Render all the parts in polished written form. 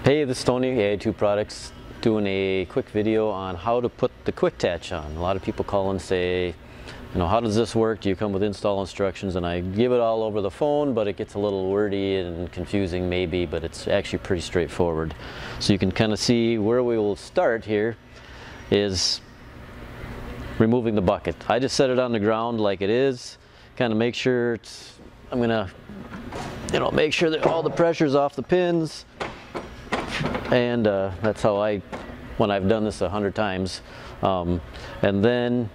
Hey, this is Tony, Ai2 Products, doing a quick video on how to put the Quick-Tach on. A lot of people call and say, you know, how does this work? Do you come with install instructions? And I give it all over the phone, but it gets a little wordy and confusing maybe, but it's actually pretty straightforward. So you can kind of see where we will start here is removing the bucket. I just set it on the ground like it is, kind of make sure it's, I'm gonna, make sure that all the pressure's off the pins. And that's how when I've done this 100 times. And then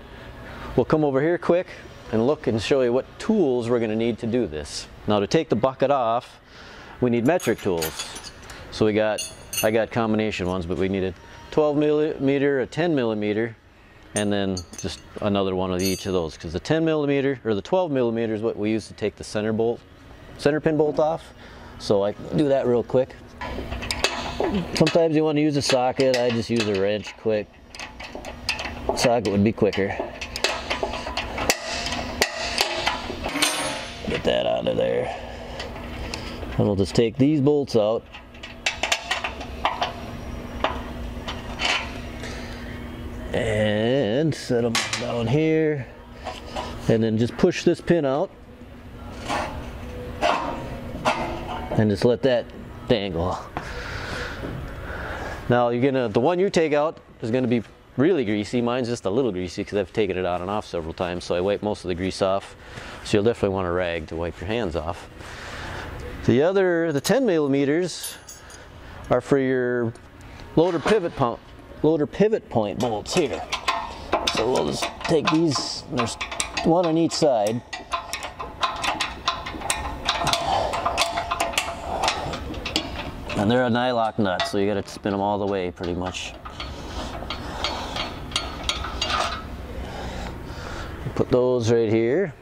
we'll come over here quick and look and show you what tools we're going to need to do this. Now to take the bucket off, we need metric tools. So I got combination ones, but we need a 12 millimeter, a 10 millimeter, and then just another one of each of those. Because the 10 millimeter or the 12 millimeter is what we use to take the center pin bolt off. So I can do that real quick. Sometimes you want to use a socket. I just use a wrench quick. Socket would be quicker. Get that out of there. And we'll just take these bolts out. And set them down here. And then just push this pin out. And just let that dangle. Now the one you take out is going to be really greasy. Mine's just a little greasy because I've taken it on and off several times, so I wipe most of the grease off. So you'll definitely want a rag to wipe your hands off. The 10 millimeters are for your loader pivot point bolts here. So we'll just take these, there's one on each side. And they're a nylock nut, so you got to spin them all the way pretty much. Put those right here.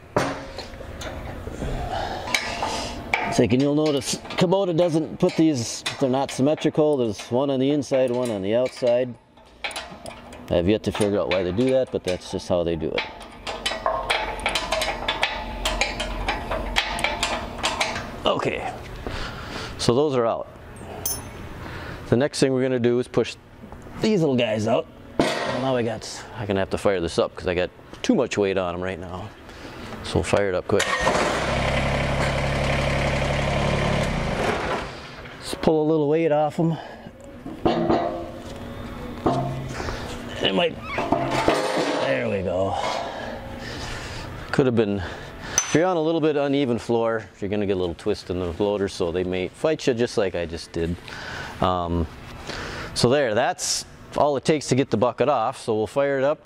So you'll notice Kubota doesn't put these, they're not symmetrical. There's one on the inside, one on the outside. I have yet to figure out why they do that, but that's just how they do it. Okay, so those are out. The next thing we're going to do is push these little guys out. Well, now I'm going to have to fire this up because I got too much weight on them right now. So we'll fire it up quick. Just pull a little weight off them. It might, there we go. Could have been, if you're on a little bit uneven floor, you're going to get a little twist in the loader, so they may fight you just like I just did. So there, that's all it takes to get the bucket off, so we'll fire it up.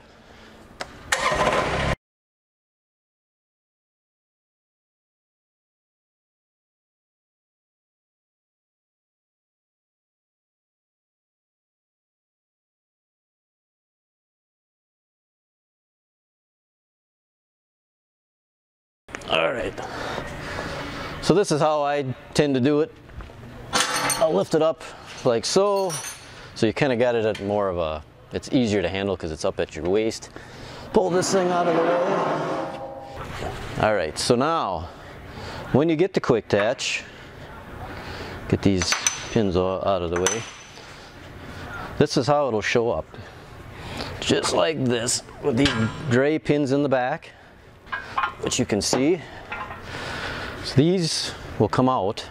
All right, so this is how I tend to do it. I'll lift it up like so. So you kind of got it at more of a, it's easier to handle because it's up at your waist. Pull this thing out of the way. All right, so now when you get the Quick-Tach, get these pins out of the way. This is how it'll show up. Just like this, with these gray pins in the back, which you can see. So these will come out,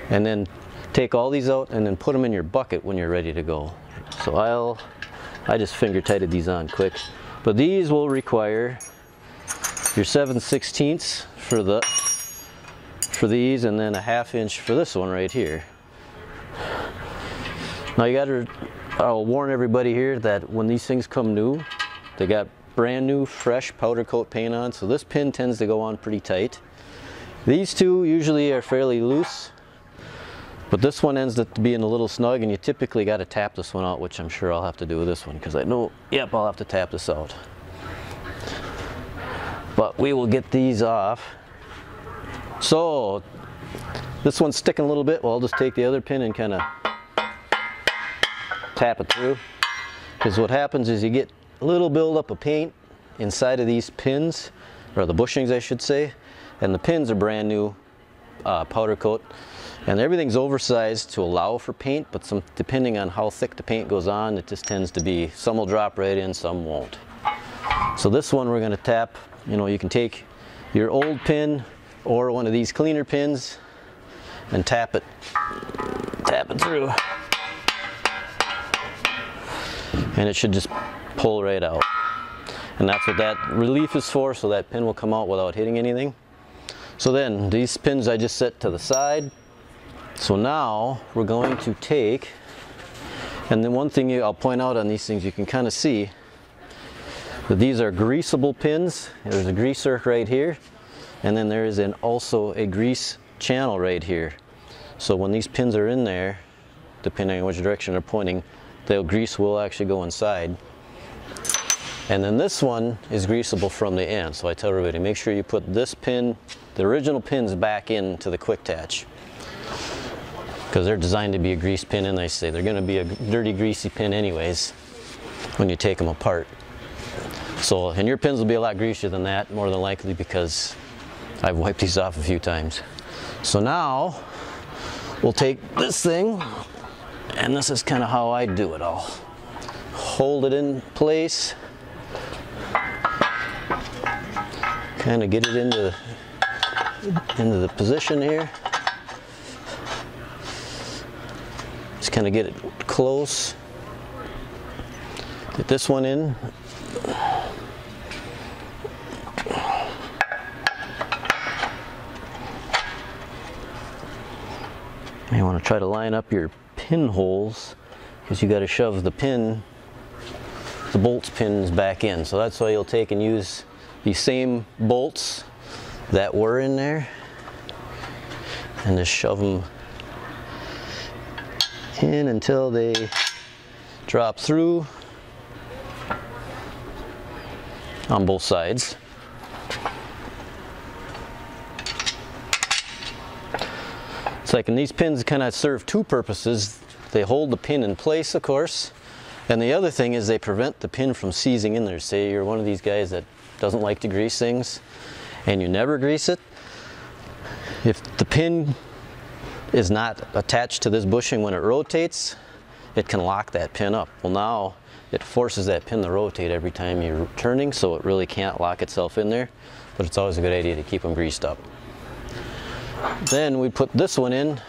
and then take all these out and then put them in your bucket when you're ready to go. So I just finger tighted these on quick. But these will require your 7/16 for these, and then a 1/2 inch for this one right here. Now I'll warn everybody here that when these things come new, they got brand new fresh powder coat paint on, so this pin tends to go on pretty tight. These two usually are fairly loose, but this one ends up being a little snug, and you typically got to tap this one out, which I'm sure I'll have to do with this one because I know, yep, I'll have to tap this out. But we will get these off. So this one's sticking a little bit. Well, I'll just take the other pin and kind of tap it through, because what happens is you get a little buildup of paint inside of these pins, or the bushings I should say, and the pins are brand new powder coat. And everything's oversized to allow for paint, but depending on how thick the paint goes on, it just tends to be, some will drop right in, some won't. So this one we're going to tap, you know, you can take your old pin or one of these cleaner pins and tap it through. And it should just pull right out. And that's what that relief is for, so that pin will come out without hitting anything. So then these pins I just set to the side. So now we're going to take, and then one thing I'll point out on these things, you can kind of see that these are greasable pins. There's a greaser right here, and then there is also a grease channel right here. So when these pins are in there, depending on which direction they're pointing, the grease will actually go inside. And then this one is greasable from the end. So I tell everybody, make sure you put this pin, the original pins, back into the Quick-Tach, because they're designed to be a grease pin, and they say they're going to be a dirty, greasy pin anyways when you take them apart. So, and your pins will be a lot greasier than that, more than likely, because I've wiped these off a few times. So now we'll take this thing, and this is kind of how I do it. I'll hold it in place, kind of get it into the position here. Just kind of get it close. Get this one in. You want to try to line up your pinholes, because you got to shove the bolts pins back in. So that's why you'll take and use these same bolts that were in there and just shove them in until they drop through on both sides. It's like, and these pins kind of serve two purposes. They hold the pin in place, of course, and the other thing is they prevent the pin from seizing in there. Say you're one of these guys that doesn't like to grease things and you never grease it. If the pin is not attached to this bushing when it rotates, it can lock that pin up. Well, now it forces that pin to rotate every time you're turning, so it really can't lock itself in there, but it's always a good idea to keep them greased up. Then we put this one in.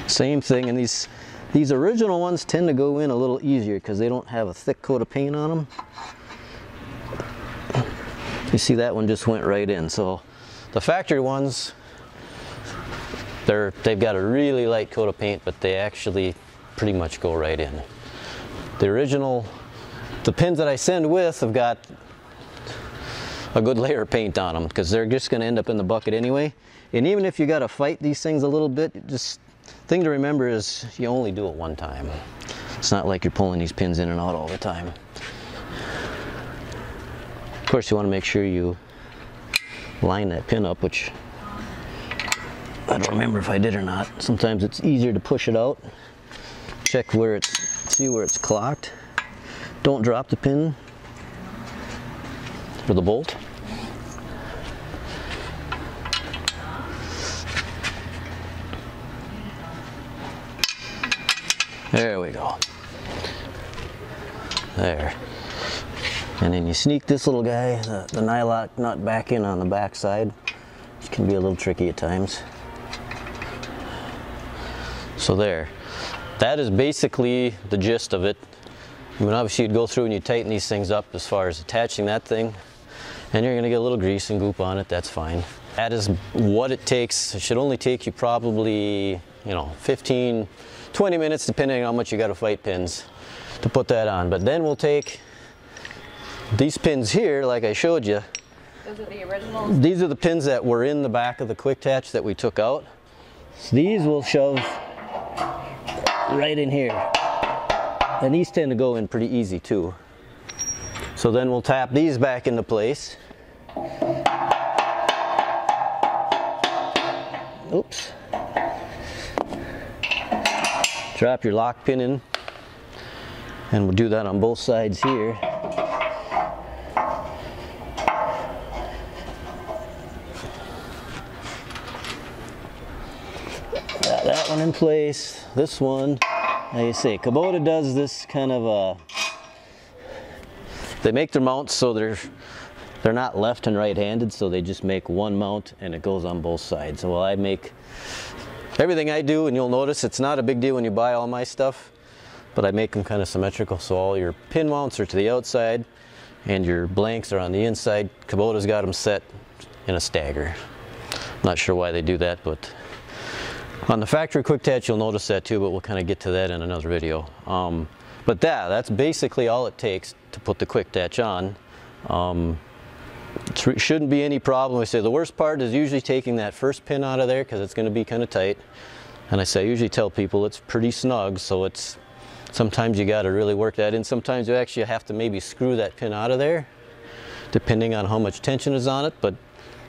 Same thing, and these original ones tend to go in a little easier because they don't have a thick coat of paint on them. You see that one just went right in. So the factory ones, they've got a really light coat of paint, but they actually pretty much go right in. The original, the pins that I send with have got a good layer of paint on them, because they're just going to end up in the bucket anyway. And even if you got to fight these things a little bit, just thing to remember is you only do it one time. It's not like you're pulling these pins in and out all the time. Of course, you want to make sure you line that pin up, which I don't remember if I did or not. Sometimes it's easier to push it out. Check where see where it's clocked. Don't drop the pin or the bolt. There we go. There. And then you sneak this little guy, the nylock nut, back in on the back side, which can be a little tricky at times. So there. That is basically the gist of it. I mean, obviously you'd go through and you tighten these things up as far as attaching that thing, and you're going to get a little grease and goop on it. That's fine. That is what it takes. It should only take you probably, 15, 20 minutes, depending on how much you got to fight pins, to put that on. But then we'll take these pins here, like I showed you. Those are the originals? These are the pins that were in the back of the Quick-Tach that we took out. So these will shove right in here. And these tend to go in pretty easy too. So then we'll tap these back into place. Oops. Drop your lock pin in, and we'll do that on both sides here. one in place. This one, like I say, Kubota does this kind of they make their mounts so they're not left and right handed, so they just make one mount and it goes on both sides. So while I make everything I do, and you'll notice it's not a big deal when you buy all my stuff, but I make them kind of symmetrical, so all your pin mounts are to the outside and your blanks are on the inside. Kubota's got them set in a stagger. Not sure why they do that, but on the factory Quick-Tach you'll notice that too, but we'll kind of get to that in another video. But that's basically all it takes to put the Quick-Tach on. It shouldn't be any problem. I say the worst part is usually taking that first pin out of there because it's going to be kind of tight. And I usually tell people it's pretty snug, so sometimes you got to really work that in. Sometimes you actually have to maybe screw that pin out of there, depending on how much tension is on it. But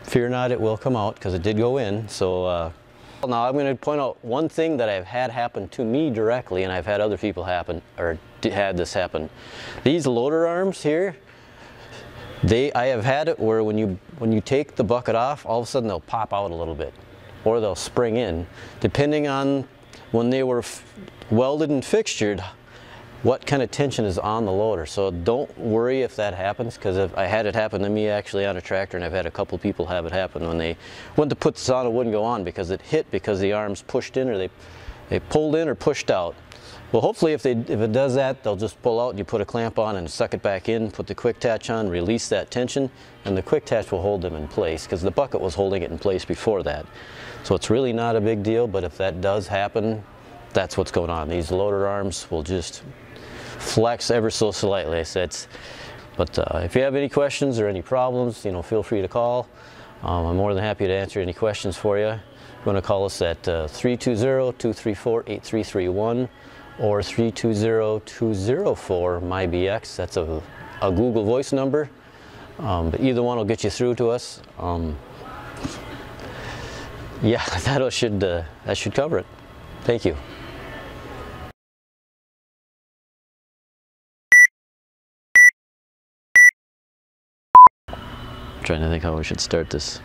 fear not, it will come out because it did go in. So now I'm going to point out one thing that I've had happen to me directly, and I've had other people had this happen. These loader arms here, I have had it where when you take the bucket off, all of a sudden they'll pop out a little bit, or they'll spring in, depending on when they were welded and fixtured, what kind of tension is on the loader. So don't worry if that happens, because I had it happen to me actually on a tractor, and I've had a couple people have it happen when they went to put this on, it wouldn't go on because it hit because the arms pushed in, or they pulled in or pushed out. Well, hopefully if it does that, they'll just pull out and you put a clamp on and suck it back in, put the Quick-Tach on, release that tension, and the Quick-Tach will hold them in place because the bucket was holding it in place before that. So it's really not a big deal, but if that does happen, that's what's going on. These loader arms will just flex ever so slightly. But if you have any questions or any problems, feel free to call. I'm more than happy to answer any questions for you. You're going to call us at 320-234-8331 or 320-204-MyBX. That's a Google Voice number, but either one will get you through to us. Yeah, that should cover it. Thank you. Trying to think how we should start this.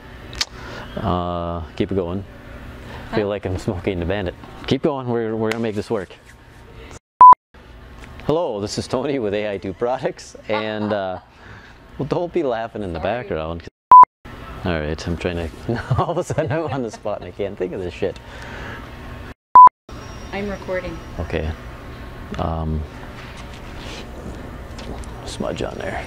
Keep it going. Feel like I'm smoking the bandit. Keep going, we're gonna make this work. Hello, this is Tony with Ai2 Products, and well, don't be laughing in the background. Alright, I'm trying to, all of a sudden I'm on the spot and I can't think of this shit. I'm recording. Okay. Smudge on there.